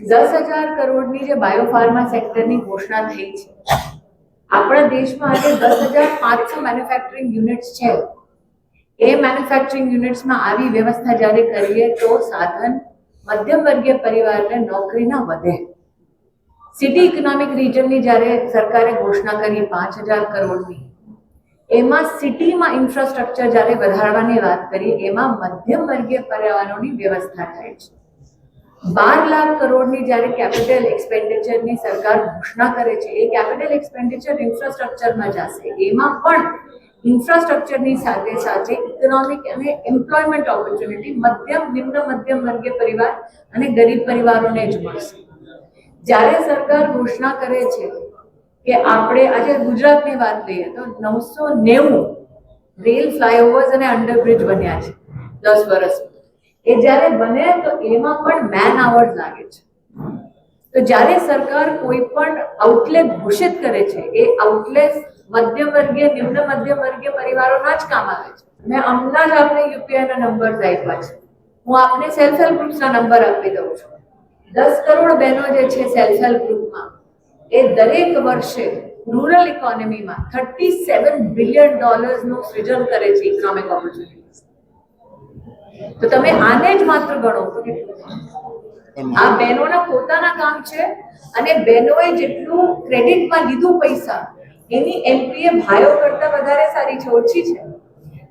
10,000 કરોડની જે બાયોફાર્મા સેક્ટરની ઘોષણા થઈ છે, આપણા દેશમાં આજે 10,500 મેન્યુફેક્ચરિંગ યુનિટ્સ છે. એ મેન્યુફેક્ચરિંગ યુનિટ્સમાં આવી વ્યવસ્થા જ્યારે કરીએ તો સાધન મધ્યમ વર્ગીય પરિવારને નોકરી ના વધે. સિટી ઇકોનોમિક રિજનની જ્યારે સરકારે ઘોષણા કરી 5,000 કરોડની, એમાં સિટીમાં ઇન્ફ્રાસ્ટ્રક્ચર જ્યારે વધારવાની વાત કરી, એમાં મધ્યમ વર્ગીય પરિવારોની વ્યવસ્થા થાય છે. 12 લાખ કરોડની જ્યારે કેપિટલ એક્સપેન્ડિચરની સરકાર ઘોષણા કરે છે, એ કેપિટલ એક્સપેન્ડિચર ઇન્ફ્રાસ્ટ્રક્ચરમાં જશે. એમાં પણ ઇન્ફ્રાસ્ટ્રક્ચરની સાથે સાથે ઇકોનોમિક અને એમ્પ્લોયમેન્ટ ઓપોર્ચ્યુનિટી મધ્યમ વર્ગીય પરિવાર અને ગરીબ પરિવારોને જ મળશે. જ્યારે સરકાર ઘોષણા કરે છે કે આપણે આજે ગુજરાતની વાત લઈએ તો 990 રેલ ફ્લાયઓવર્સ અને અંડરબ્રિજ બન્યા છે 10 વર્ષમાં. એ જ્યારે બને તો એમાં પણ મેન આવર્સ લાગે છે. તો જ્યારે સરકાર કોઈ પણ આઉટલેટ ઘોષિત કરે છે, એ આઉટલેટ મધ્યમ વર્ગીય પરિવારોના જ કામ આવે છે. મેં હમણાં જ આપને યુપીઆઈના નંબર્સ આપ્યા છે. હું આપને સેલ્ફ હેલ્પ ગ્રુપ્સના નંબર આપી દઉં છું. 10 કરોડ બહેનો જે છે સેલ્ફ હેલ્પ ગ્રુપમાં, એ દરેક વર્ષે રૂરલ ઇકોનોમીમાં $37 બિલિયન નું સૃજન કરે છે ઇકોનોમિક ઓપોર્ચ્યુનિટીઝ. તો તમે આને જ માત્ર ગણો તો આ બહેનોના પોતાના કામ છે, અને બહેનોએ જેટલું ક્રેડિટમાં લીધું પૈસા, એની એનપીએ ભાઈઓ કરતા વધારે સારી છે, ઓછી છે.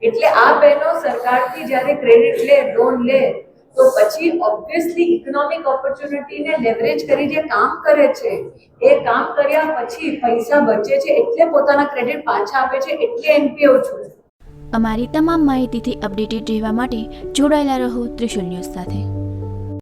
એટલે આ બહેનો સરકારથી જ્યારે ક્રેડિટ લે, લોન લે, તો પછી ઓબ્વિયસલી ઇકોનોમિક ઓપોર્ચ્યુનિટીને લેવરેજ કરી જે કામ કરે છે, એ કામ કર્યા પછી પૈસા બચે છે, એટલે પોતાના ક્રેડિટ પાછા આપે છે, એટલે એનપીએ ઓછું છે. અમારી તમામ માહિતીથી અપડેટેડ રહેવા માટે જોડાયેલા રહો ત્રિશુલ ન્યૂઝ સાથે.